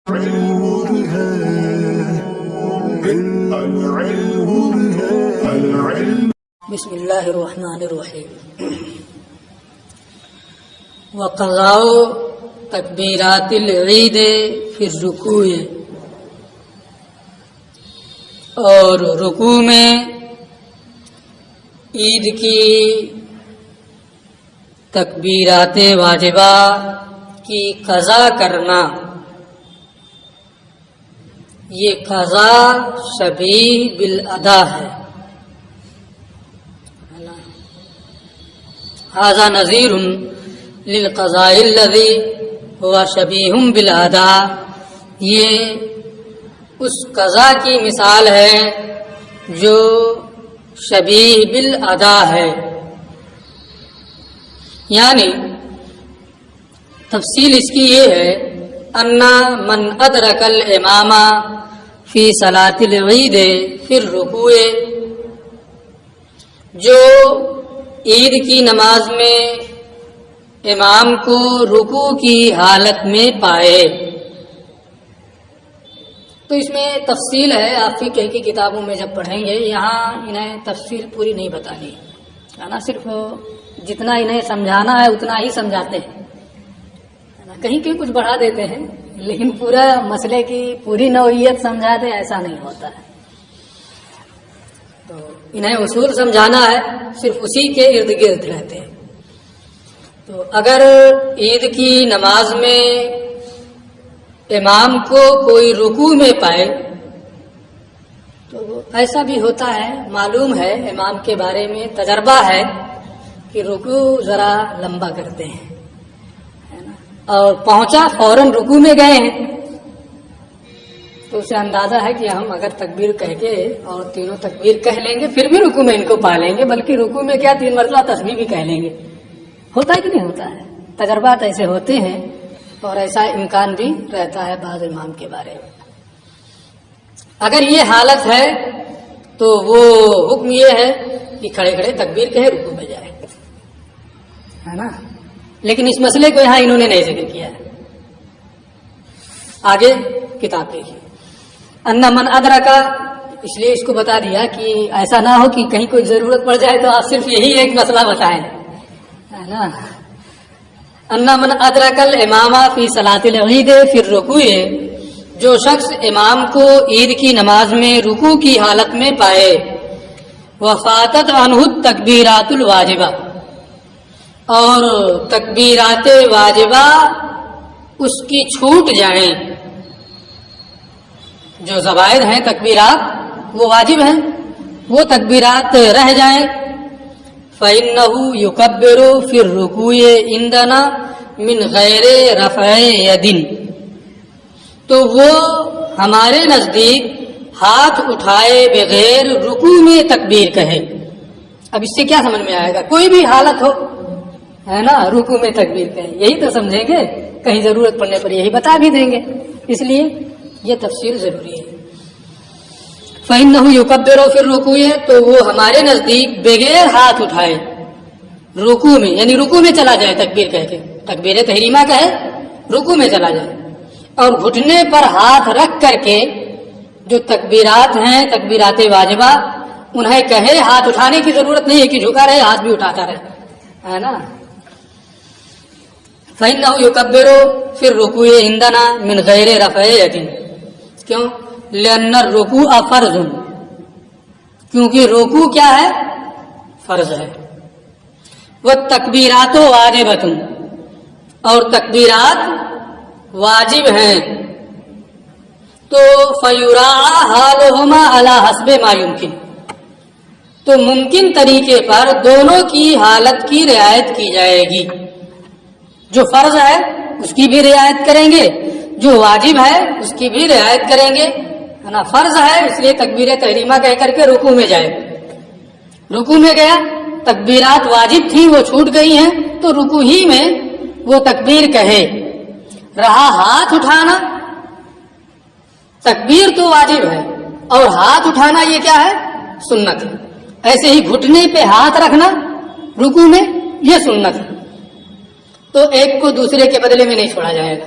بسم اللہ الرحمن الرحیم. وقضاء تکبیرات العید فی الرکوع، اور رکوع میں عید کی تکبیرات واجبہ کی قضا کرنا. یہ قضا شبیہ بالادا ہے. ھذا نظیر للقضاء الذی هو شبیہ بالادا. یہ اس قضا کی مثال ہے جو شبیہ بالادا ہے. یعنی تفصیل اس کی یہ ہے ان من ادرک الامام فی صلاۃ العید فی الرکوع، جو عید کی نماز میں امام کو رکوع کی حالت میں پائے. تو اس میں تفصیل ہے، آپ فقہ کی کتابوں میں جب پڑھیں گے یہاں انہیں تفصیل پوری نہیں بتانی ہے نا، صرف جتنا انہیں سمجھانا ہے اتنا ہی سمجھاتے ہیں، کہیں کہیں کچھ بڑھا دیتے ہیں، لیکن پورا مسئلے کی پوری نوعیت سمجھا دے ایسا نہیں ہوتا ہے. تو انہیں اصول سمجھانا ہے، صرف اسی کے ارد گرد رہتے ہیں. تو اگر عید کی نماز میں امام کو کوئی رکوع میں پائے تو ایسا بھی ہوتا ہے، معلوم ہے امام کے بارے میں تجربہ ہے کہ رکوع ذرا لمبا کرتے ہیں، اور پہنچا فوراً رکوع میں گئے ہیں تو اسے اندازہ ہے کہ ہم اگر تکبیر کہہ کے اور تینوں تکبیر کہہ لیں گے پھر بھی رکوع میں ان کو پا لیں گے، بلکہ رکوع میں کیا 3 مرتبہ تسبیح بھی کہہ لیں گے. ہوتا ہے کہ نہیں ہوتا ہے؟ تجربات ایسے ہوتے ہیں، اور ایسا امکان بھی رہتا ہے بعض امام کے بارے میں. اگر یہ حالت ہے تو وہ حکم یہ ہے کہ کھڑے کھڑے تکبیر کہے رکوع میں جائے، ہے نا. لیکن اس مسئلے کو یہاں انہوں نے نہیں ذکر کیا ہے. آگے کتاب دیکھیے. ان من ادرکا، اس لیے اس کو بتا دیا کہ ایسا نہ ہو کہ کہیں کوئی ضرورت پڑ جائے تو آپ صرف یہی ایک مسئلہ بتائیں، ہے نا. ان من ادرک الامام فی صلاۃ العید فی الرکوع، جو شخص امام کو عید کی نماز میں رکوع کی حالت میں پائے، وفاتت عنہ التکبیرات الواجبہ، اور تکبیرات واجبہ اس کی چھوٹ جائیں. جو زوائد ہیں تکبیرات وہ واجب ہیں، وہ تکبیرات رہ جائیں. فَإِنَّهُ يُكَبِّرُ فِي الرُّكُوعِ عِندَنَا مِنْ غَيْرِ رَفْعِ يَدٍ، تو وہ ہمارے نزدیک ہاتھ اٹھائے بغیر رکوع میں تکبیر کہے. اب اس سے کیا سمجھ میں آئے گا؟ کوئی بھی حالت ہو، ہے نا، رکوع میں تکبیر کہیں، یہی تو سمجھیں گے. کہیں ضرورت پڑنے پر یہی بتا بھی دیں گے، اس لیے یہ تفسیر ضروری ہے. فَإِنَّهُ يُكَبِّرُ فِي الرُّكُوعِ، تو وہ ہمارے نزدیک بغیر ہاتھ اٹھائے رکوع میں، یعنی رکوع میں چلا جائے تکبیر کہہ کے، تکبیر تحریمہ کہے رکوع میں چلا جائے، اور گھٹنے پر ہاتھ رکھ کر کے جو تکبیرات ہیں تکبیرات واجبہ انہیں کہے. ہاتھ اٹھانے کی ضرورت نہیں ہے کہ جھکا رہے ہاتھ بھی اٹھاتا رہے، ہے نا. فَإِنَّهُ يُكَبِّرُ فِي الرُّكُوعِ عِندَنَا مِنْ غَيْرِ رَفْعِ يَدٍ. کیوں؟ لِأَنَّ الرُّكُوعَ فَرْضٌ، کیونکہ رکوع کیا ہے؟ فرض ہے. وَالتَّكْبِيرَاتُ وَاجِبَةٌ، اور تکبیرات واجب ہیں. تو فَيُرَاعَى حَالُهُمَا عَلَى حَسْبِ مَا يُمْكِنُ، تو ممکن طریقے پر دونوں کی حالت کی رعایت کی جائے گی. جو فرض ہے اس کی بھی رعایت کریں گے، جو واجب ہے اس کی بھی رعایت کریں گے، ہے نا. فرض ہے اس لیے تکبیر تحریمہ کہہ کر کے رکوع میں جائے، رکوع میں گیا، تکبیرات واجب تھی وہ چھوٹ گئی ہیں تو رکوع ہی میں وہ تکبیر کہے. رہا ہاتھ اٹھانا، تکبیر تو واجب ہے اور ہاتھ اٹھانا یہ کیا ہے؟ سنت ہے. ایسے ہی گھٹنے پہ ہاتھ رکھنا رکوع میں یہ سنت ہے. تو ایک کو دوسرے کے بدلے میں نہیں چھوڑا جائے گا،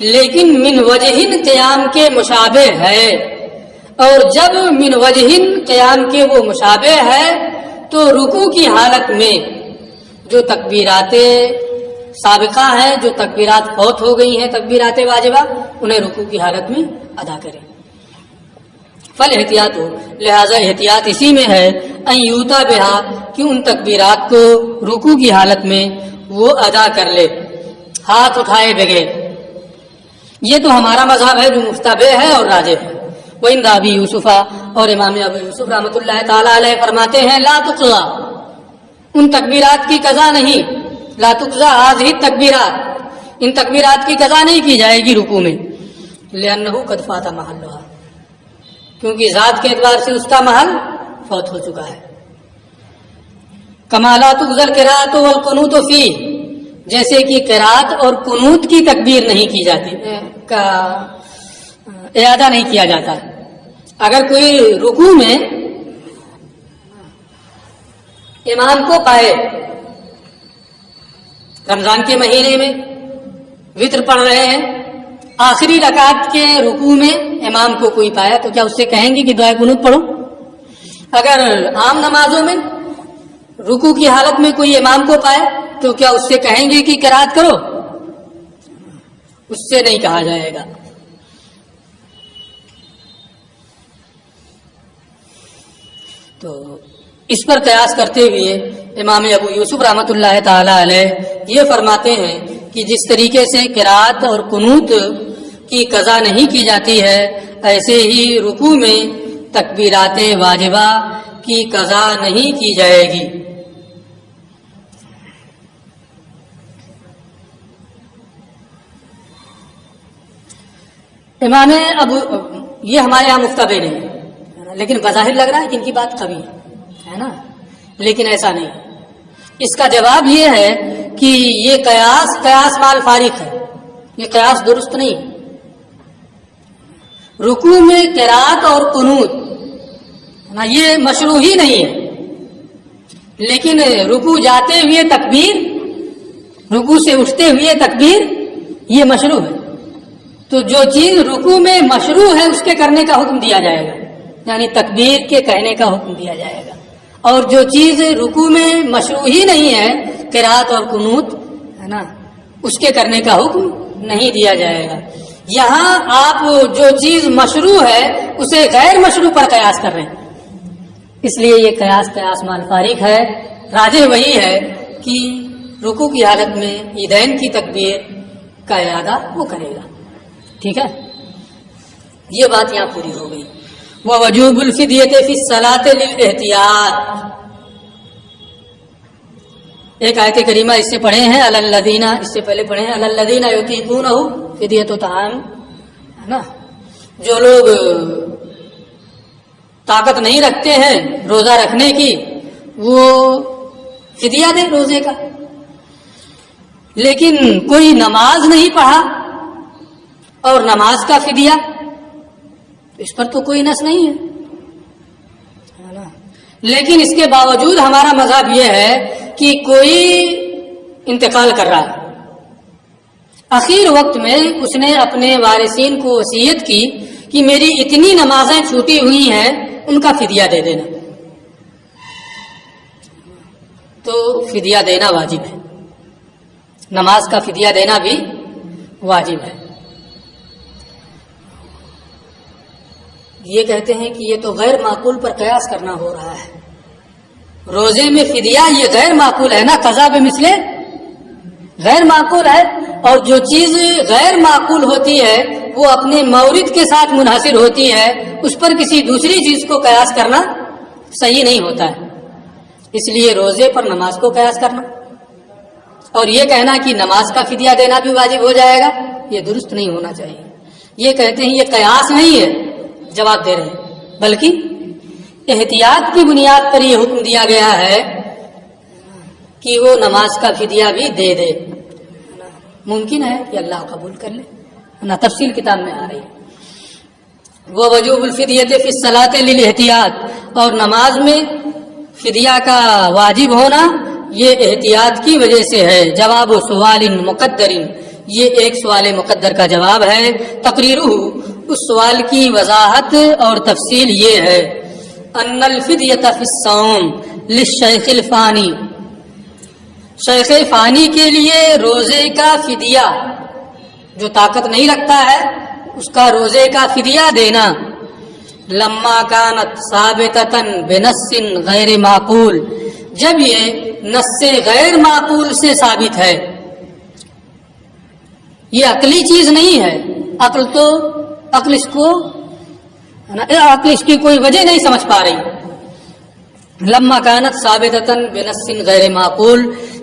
لیکن من وجہن قیام کے مشابہ ہے، اور جب من وجہن قیام کے وہ مشابہ ہے تو رکوع کی حالت میں جو تکبیرات سابقہ ہیں، جو تکبیرات فوت ہو گئی ہیں تکبیرات واجبہ، انہیں رکوع کی حالت میں ادا کریں۔ فل احتیاط ہو، لہذا احتیاط اسی میں ہے ان یوتا بہا کہ ان تکبیرات کو رکوع کی حالت میں وہ ادا کر لے ہاتھ اٹھائے بغیر۔ یہ تو ہمارا مذہب ہے جو مفتبع ہے اور راجح ہے۔ وَإِنْ ابی یوسفہ، اور امام ابو یوسف رحمۃ اللہ تعالی علیہ فرماتے ہیں لا تقضا، ان تکبیرات کی قضا نہیں، لا تقضا هذه التکبیرات، ان تکبیرات کی قضا نہیں کی جائے گی رکوع میں، لأنه قد فات محلها، کیونکہ ذات کے اعتبار سے اس کا محل فوت ہو چکا ہے۔ کما لا تقضى القراءۃ والقنوت فیہ، جیسے کہ قراءت اور قنوت کی تکبیر نہیں کی جاتی، کا اعادہ نہیں کیا جاتا۔ اگر کوئی رکوع میں امام کو پائے، رمضان کے مہینے میں وطر پڑھ رہے ہیں، آخری رکعت کے رکوع میں امام کو کوئی پایا تو کیا اس سے کہیں گے کہ دعائے قنوت پڑھو؟ اگر عام نمازوں میں رکوع کی حالت میں کوئی امام کو پائے تو کیا اس سے کہیں گے کہ قرات کرو؟ اس سے نہیں کہا جائے گا۔ تو اس پر قیاس کرتے ہوئے امام ابو یوسف رحمۃ اللہ تعالی علیہ یہ فرماتے ہیں کہ جس طریقے سے قرات اور قنوت کی قضا نہیں کی جاتی ہے، ایسے ہی رکوع میں تکبیرات واجبہ کی قضا نہیں کی جائے گی۔ امام ابو، یہ ہمارے یہاں مفتبع نہیں ہے، لیکن بظاہر لگ رہا ہے کہ ان کی بات قوی ہے نا، لیکن ایسا نہیں۔ اس کا جواب یہ ہے کہ یہ قیاس مال فارق ہے، یہ قیاس درست نہیں ہے۔ رکوع میں قرات اور قنوت یہ مشروع ہی نہیں ہے، لیکن رکوع جاتے ہوئے تکبیر، رکوع سے اٹھتے ہوئے تکبیر یہ مشروع ہے۔ تو جو چیز رکوع میں مشروع ہے اس کے کرنے کا حکم دیا جائے گا، یعنی تکبیر کے کہنے کا حکم دیا جائے گا، اور جو چیز رکوع میں مشروع ہی نہیں ہے، قرات اور قنوت ہے نا، اس کے کرنے کا حکم نہیں دیا جائے گا۔ یہاں آپ جو چیز مشروع ہے اسے غیر مشروع پر قیاس کر رہے ہیں، اس لیے یہ قیاس مال فارق ہے۔ راجح وہی ہے کہ رکوع کی حالت میں عیدین کی تکبیر کا اعادہ وہ کرے گا۔ ٹھیک ہے، یہ بات یہاں پوری ہو گئی۔ ووجوب الفدیۃ فی الصلاۃ للاحتیاط، ایک آیت کریمہ اس سے پڑھے ہیں علی الذین، اس سے پہلے پڑھے ہیں علی الذین یطیقونہ فدیۃ طعام، ہے نا، جو لوگ طاقت نہیں رکھتے ہیں روزہ رکھنے کی وہ فدیہ دے روزے کا۔ لیکن کوئی نماز نہیں پڑھا اور نماز کا فدیہ، اس پر تو کوئی نص نہیں ہے، لیکن اس کے باوجود ہمارا مذہب یہ ہے کہ کوئی انتقال کر رہا ہے، اخیر وقت میں اس نے اپنے وارثین کو وصیت کی کہ میری اتنی نمازیں چھوٹی ہوئی ہیں ان کا فدیہ دے دینا، تو فدیہ دینا واجب ہے، نماز کا فدیہ دینا بھی واجب ہے۔ یہ کہتے ہیں کہ یہ تو غیر معقول پر قیاس کرنا ہو رہا ہے، روزے میں فدیہ یہ غیر معقول ہے نا، قضا بمثلہ غیر معقول ہے، اور جو چیز غیر معقول ہوتی ہے وہ اپنے مورد کے ساتھ منحصر ہوتی ہے، اس پر کسی دوسری چیز کو قیاس کرنا صحیح نہیں ہوتا ہے۔ اس لیے روزے پر نماز کو قیاس کرنا اور یہ کہنا کہ نماز کا فدیہ دینا بھی واجب ہو جائے گا، یہ درست نہیں ہونا چاہیے۔ یہ کہتے ہیں یہ قیاس نہیں ہے، جواب دے رہے ہیں، بلکہ احتیاط کی بنیاد پر یہ حکم دیا گیا ہے کہ وہ نماز کا فدیہ بھی دے دے۔ ممکن ہے کہ اللہ قبول کر لے، نہ تفصیل کتاب میں آ رہی ہے۔ وہ وجوب الفدیۃ فی الصلاۃ للاحتیاط، اور نماز میں فدیہ کا واجب ہونا یہ احتیاط کی وجہ سے ہے۔ جواب سوال مقدر، یہ ایک سوال مقدر کا جواب ہے. تقریرہ، اس سوال کی وضاحت اور تفصیل یہ ہے ان الفدیۃ فی الصوم للشیخ الفانی، شیخ فانی کے لیے روزے کا فدیہ، جو طاقت نہیں رکھتا ہے اس کا روزے کا فدیہ دینا، لما کانت ثابتۃ بنص غیر معقول، جب یہ نص غیر معقول سے ثابت ہے. یہ عقلی چیز نہیں ہے، عقل اس کی کوئی وجہ نہیں سمجھ پا رہی. لما کانت ثابتۃ بنص غیر معقول،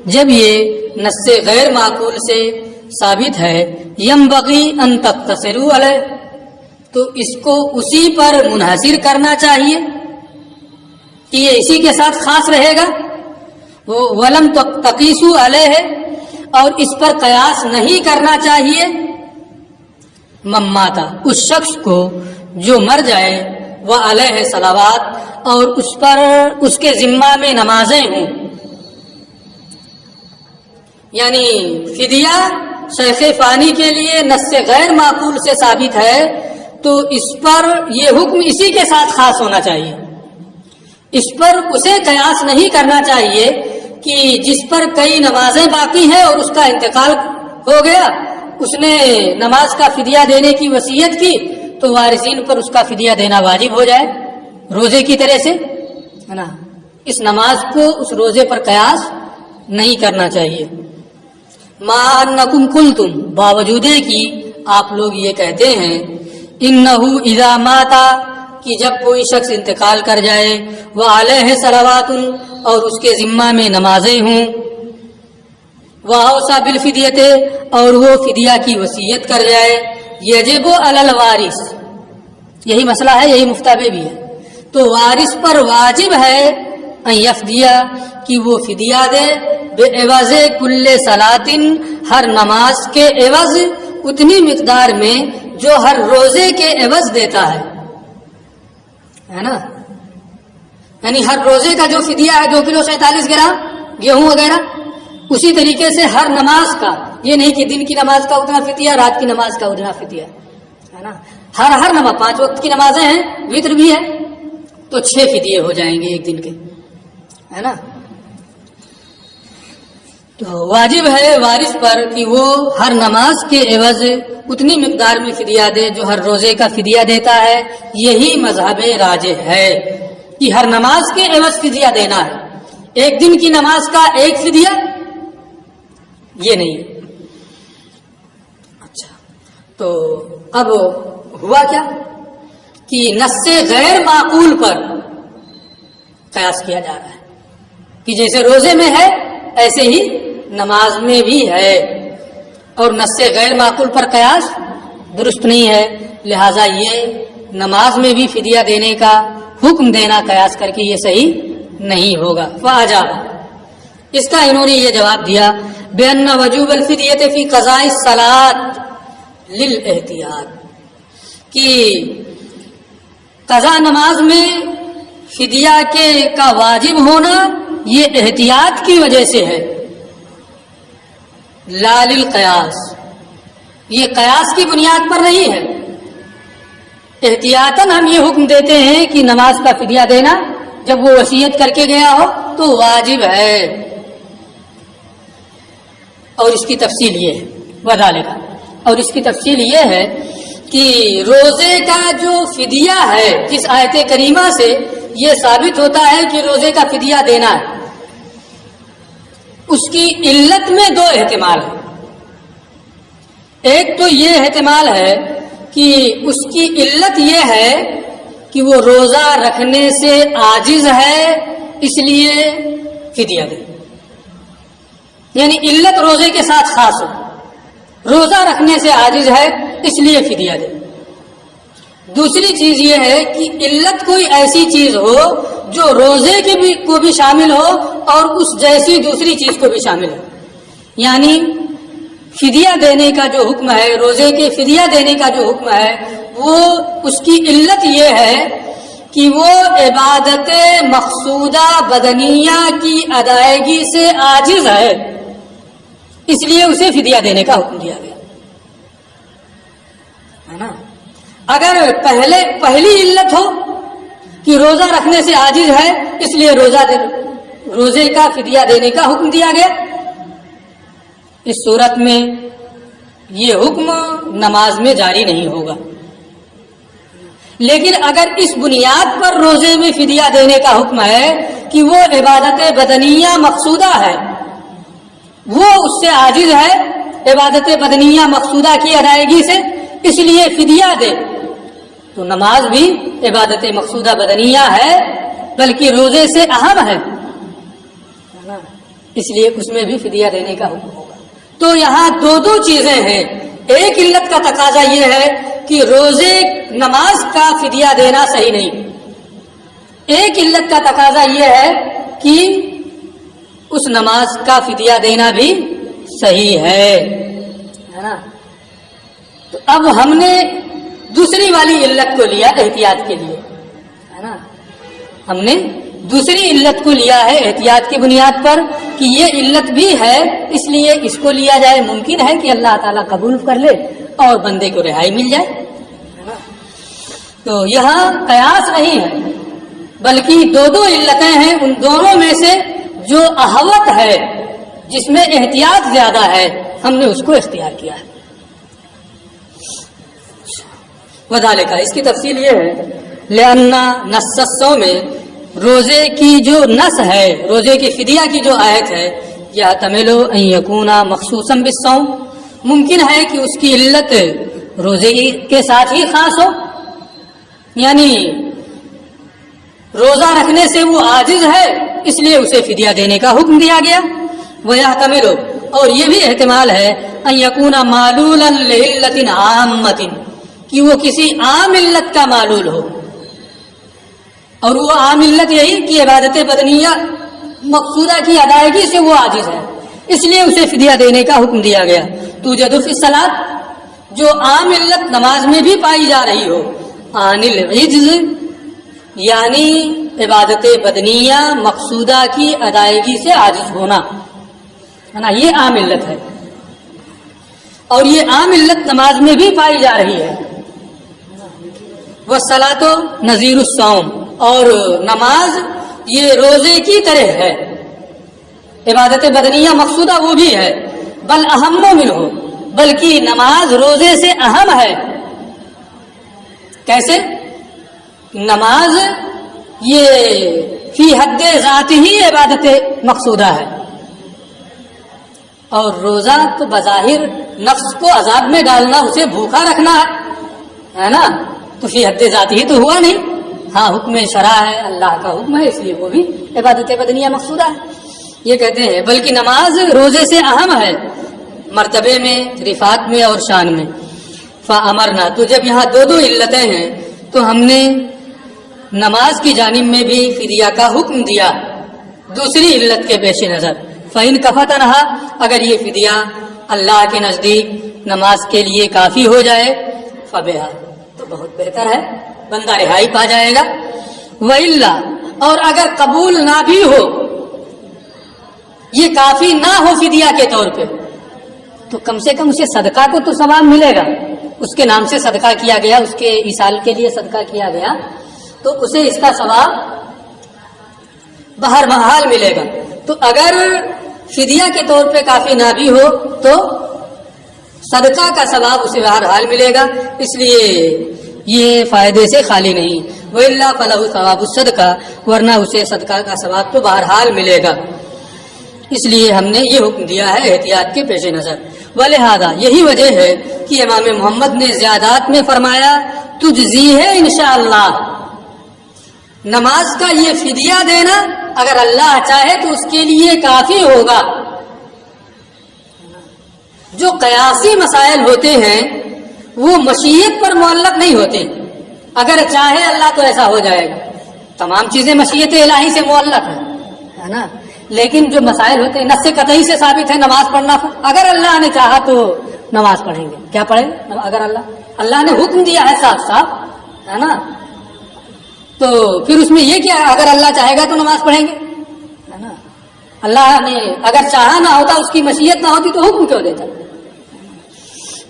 جب یہ نص غیر معقول سے ثابت ہے، ینبغی ان تقتصروا علیہ، تو اس کو اسی پر منحصر کرنا چاہیے کہ یہ اسی کے ساتھ خاص رہے گا. ولم تقیسوا علیہ، اور اس پر قیاس نہیں کرنا چاہیے. مماتا، اس شخص کو جو مر جائے، وہ علیہ صلوات، اور اس پر اس کے ذمہ میں نمازیں ہوں. یعنی فدیہ شیخ فانی کے لیے نص غیر معقول سے ثابت ہے، تو اس پر یہ حکم اسی کے ساتھ خاص ہونا چاہیے. اس پر اسے قیاس نہیں کرنا چاہیے کہ جس پر کئی نمازیں باقی ہیں اور اس کا انتقال ہو گیا، اس نے نماز کا فدیہ دینے کی وصیت کی، تو وارثین پر اس کا فدیہ دینا واجب ہو جائے روزے کی طرح سے، ہے نا. اس نماز کو اس روزے پر قیاس نہیں کرنا چاہیے. ما انکم قلتم، باوجود کہ آپ لوگ یہ کہتے ہیں، انہ اذا ماتا، کہ جب کوئی شخص انتقال کر جائے، وعلیہ صلوات، اور اس کے ذمہ میں نمازیں ہوں، واوصى بالفدیۃ، اور وہ فدیہ کی وصیت کر جائے، یجب علی الوارث، یہی مسئلہ ہے، یہی مفتابع بھی ہے، تو وارث پر واجب ہے ان یفدیہ، کہ وہ فدیہ دے، بعوض کل صلاۃ، ہر نماز کے عوض، اتنی مقدار میں جو ہر روزے کے عوض دیتا ہے نا. یعنی ہر روزے کا جو فدیہ ہے 2 کلو 47 گرام گیہوں وغیرہ، اسی طریقے سے ہر نماز کا، یہ نہیں کہ دن کی نماز کا اتنا فدیہ، رات کی نماز کا اتنا فدیہ، ہے نا. ہر نماز، 5 وقت کی نمازیں ہیں، وتر بھی ہے، تو 6 فدیے ہو جائیں گے ایک دن کے، ہے نا. تو واجب ہے وارث پر کہ وہ ہر نماز کے عوض اتنی مقدار میں فدیہ دے جو ہر روزے کا فدیہ دیتا ہے. یہی مذہب راجح ہے کہ ہر نماز کے عوض فدیہ دینا ہے. ایک دن کی نماز کا ایک فدیہ یہ نہیں. اچھا، تو اب ہوا کیا کہ نص غیر معقول پر قیاس کیا جا رہا ہے کہ جیسے روزے میں ہے ایسے ہی نماز میں بھی ہے، اور نص غیر معقول پر قیاس درست نہیں ہے. لہذا یہ نماز میں بھی فدیہ دینے کا حکم دینا قیاس کر کے یہ صحیح نہیں ہوگا. فاجاب، اس کا انہوں نے یہ جواب دیا، بأن وجوب الفدیۃ فی قضاء الصلاۃ للاحتیاط، کہ قضا نماز میں فدیہ کا واجب ہونا یہ احتیاط کی وجہ سے ہے، لا للقیاس، یہ قیاس کی بنیاد پر نہیں ہے. احتیاطاً ہم یہ حکم دیتے ہیں کہ نماز کا فدیہ دینا جب وہ وصیت کر کے گیا ہو تو واجب ہے. اور اس کی تفصیل یہ ہے، وذالک، اور اس کی تفصیل یہ ہے کہ روزے کا جو فدیہ ہے، جس آیت کریمہ سے یہ ثابت ہوتا ہے کہ روزے کا فدیہ دینا ہے، اس کی علت میں 2 احتمال ہیں. ایک تو یہ احتمال ہے کہ اس کی علت یہ ہے کہ وہ روزہ رکھنے سے عاجز ہے، اس لیے فدیہ دے. یعنی علت روزے کے ساتھ خاص ہو، روزہ رکھنے سے عاجز ہے اس لیے فدیہ دے. دوسری چیز یہ ہے کہ علت کوئی ایسی چیز ہو جو روزے کو بھی شامل ہو اور اس جیسی دوسری چیز کو بھی شامل ہو. یعنی فدیہ دینے کا جو حکم ہے، روزے کے فدیہ دینے کا جو حکم ہے، وہ اس کی علت یہ ہے کہ وہ عبادت مقصودہ بدنیہ کی ادائیگی سے عاجز ہے، اس لیے اسے فدیہ دینے کا حکم دیا گیا. ہے نا. اگر پہلی علت ہو کہ روزہ رکھنے سے عاجز ہے اس لیے روزے کا فدیہ دینے کا حکم دیا گیا، اس صورت میں یہ حکم نماز میں جاری نہیں ہوگا. لیکن اگر اس بنیاد پر روزے میں فدیہ دینے کا حکم ہے کہ وہ عبادت بدنیہ مقصودہ ہے، وہ اس سے عاجز ہے عبادت بدنیہ مقصودہ کی ادائیگی سے، اس لیے فدیہ دے، تو نماز بھی عبادت مقصودہ بدنیہ ہے بلکہ روزے سے اہم ہے، اس لیے اس میں بھی فدیہ دینے کا حکم ہوگا. تو یہاں دو چیزیں ہیں. ایک علت کا تقاضا یہ ہے کہ نماز کا فدیہ دینا صحیح نہیں. ایک علت کا تقاضا یہ ہے کہ اس نماز کا فدیہ دینا بھی صحیح ہے نا. تو اب ہم نے دوسری والی علت کو لیا احتیاط کے لیے، ہے نا. ہم نے دوسری علت کو لیا ہے احتیاط کی بنیاد پر کہ یہ علت بھی ہے، اس لیے اس کو لیا جائے. ممکن ہے کہ اللہ تعالیٰ قبول کر لے اور بندے کو رہائی مل جائے. تو یہاں قیاس نہیں ہے بلکہ دو علتیں ہیں، ان دونوں میں سے جو احوط ہے، جس میں احتیاط زیادہ ہے، ہم نے اس کو اختیار کیا ہے. وذالک، اس کی تفصیل یہ ہے لأن نص الصوم، روزے کی جو نص ہے، روزے کی فدیہ کی جو آیت ہے، یحتمل ان یکون مخصوصا بالصوم، ممکن ہے کہ اس کی علت روزے کے ساتھ ہی خاص ہو، یعنی روزہ رکھنے سے وہ عاجز ہے اس لیے اسے فدیہ دینے کا حکم دیا گیا. ویحتمل، اور یہ بھی احتمال ہے ان یکون معلولا لعلت عامۃ، کہ وہ کسی عام علت کا معلول ہو، اور وہ عام علت یہی کہ عبادت بدنیہ مقصودہ کی ادائیگی سے وہ عاجز ہے، اس لیے اسے فدیہ دینے کا حکم دیا گیا. توجد فی الصلاۃ، جو عام علت نماز میں بھی پائی جا رہی ہو، عن العجز، یعنی عبادت بدنیہ مقصودہ کی ادائیگی سے عاجز ہونا، ہے نا، یہ عام علت ہے. اور یہ عام علت نماز میں بھی پائی جا رہی ہے. والصلاۃ نظیر الصوم، اور نماز یہ روزے کی طرح ہے، عبادت بدنیہ مقصودہ وہ بھی ہے. بل اہم منہ، بلکہ نماز روزے سے اہم ہے. کیسے؟ نماز یہ فی حد ذات ہی عبادت مقصودہ ہے، اور روزہ تو بظاہر نفس کو عذاب میں ڈالنا، اسے بھوکا رکھنا ہے نا، تو فی حد ذات ہی تو ہوا نہیں. ہاں حکم شرع ہے، اللہ کا حکم ہے، اس لیے وہ بھی عبادت بدنیہ مقصودہ ہے. یہ کہتے ہیں بلکہ نماز روزے سے اہم ہے، مرتبے میں، رفعت میں اور شان میں. فامرنا، تو جب یہاں دو علتیں ہیں تو ہم نے نماز کی جانب میں بھی فدیہ کا حکم دیا دوسری علت کے پیش نظر. فإن کفتنہا، اگر یہ فدیہ اللہ کے نزدیک نماز کے لیے کافی ہو جائے، فبہا، تو بہت بہتر ہے، بندہ رہائی پا جائے گا. وإلا، اور اگر قبول نہ بھی ہو، یہ کافی نہ ہو فدیہ کے طور پہ، تو کم سے کم اسے صدقہ کو تو ثواب ملے گا. اس کے نام سے صدقہ کیا گیا، اس کے ایصال کے لیے صدقہ کیا گیا، تو اسے اس کا ثواب بہرحال ملے گا. تو اگر فدیہ کے طور پہ کافی نہ بھی ہو تو صدقہ کا ثواب اسے بہرحال ملے گا، اس لیے یہ فائدے سے خالی نہیں. وَإِلَّا فَلَهُ ثَوَابُ الصَّدْقَةِ، ورنہ اسے صدقہ کا ثواب تو بہرحال ملے گا. اس لیے ہم نے یہ حکم دیا ہے احتیاط کے پیش نظر. وَلِهَذَا، یہی وجہ ہے کہ امام محمد نے زیادات میں فرمایا تجزی ہے انشاءاللہ. نماز کا یہ فدیہ دینا اگر اللہ چاہے تو اس کے لیے کافی ہوگا. جو قیاسی مسائل ہوتے ہیں وہ مشیت پر معلق نہیں ہوتے، اگر چاہے اللہ تو ایسا ہو جائے گا. تمام چیزیں مشیت الہی سے معلق ہے نا، لیکن جو مسائل ہوتے ہیں نص قطعی سے ثابت ہے نماز پڑھنا، اگر اللہ نے چاہا تو نماز پڑھیں گے. کیا پڑھیں؟ اگر اللہ نے حکم دیا ہے صاف صاف، ہے نا، تو پھر اس میں یہ کیا، اگر اللہ چاہے گا تو نماز پڑھیں گے، ہے نا. اللہ نے اگر چاہا نہ ہوتا، اس کی مشیت نہ ہوتی تو حکم کیوں دیتا.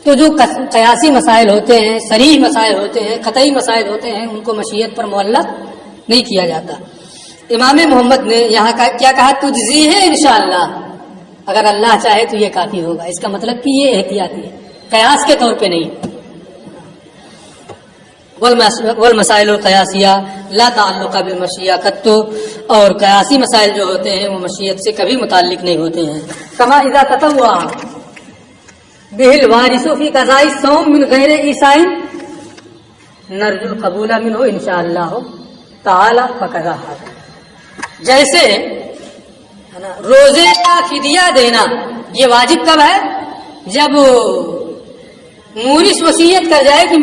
تو جو قیاسی مسائل ہوتے ہیں، صریح مسائل ہوتے ہیں، قطعی مسائل ہوتے ہیں، ان کو مشیت پر معلق نہیں کیا جاتا۔ امام محمد نے یہاں کیا کہا؟ تجزی ہے انشاءاللہ، اگر اللہ چاہے تو یہ کافی ہوگا۔ اس کا مطلب کہ یہ احتیاطی ہے، قیاس کے طور پہ نہیں۔ والمسائل القیاسیہ لا تعلق بالمشیہ قط، اور قیاسی مسائل جو ہوتے ہیں وہ مشیت سے کبھی متعلق نہیں ہوتے ہیں۔ کما اذا تطوع به الوارث في قضاء الصوم من غیر عیسائی نرجو القبول منه ان شاء اللہ تعالی فقضا۔ جیسے روزے کا فدیہ دینا یہ واجب کب ہے؟ جب مورث وصیت کر جائے کہ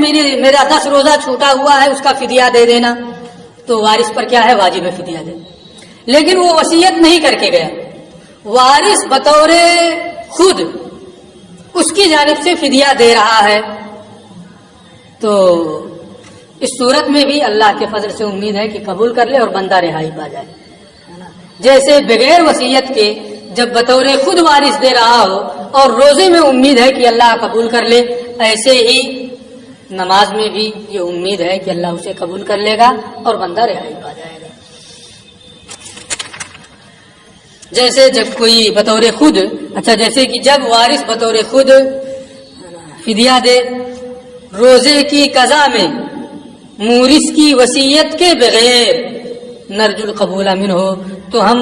میرا 10 روزہ چھوٹا ہوا ہے، اس کا فدیہ دے دینا، تو وارث پر کیا ہے؟ واجب ہے فدیہ دینا۔ لیکن وہ وصیت نہیں کر کے گیا، وارث بطور خود اس کی جانب سے فدیہ دے رہا ہے، تو اس صورت میں بھی اللہ کے فضل سے امید ہے کہ قبول کر لے اور بندہ رہائی پا جائے۔ جیسے بغیر وصیت کے جب بطور خود وارث دے رہا ہو اور روزے میں امید ہے کہ اللہ قبول کر لے، ایسے ہی نماز میں بھی یہ امید ہے کہ اللہ اسے قبول کر لے گا اور بندہ رہائی پا جائے گا۔ جیسے جب کوئی بطور خود، جیسے کہ جب وارث بطور خود فدیہ دے روزے کی قضا میں مورث کی وصیت کے بغیر نرجو القبول منہ، تو ہم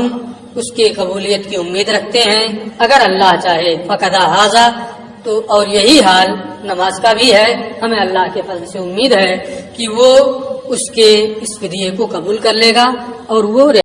اس کے قبولیت کی امید رکھتے ہیں اگر اللہ چاہے فقضا ھذا، تو اور یہی حال نماز کا بھی ہے، ہمیں اللہ کے فضل سے امید ہے کہ وہ اس کے اس فدیے کو قبول کر لے گا اور وہ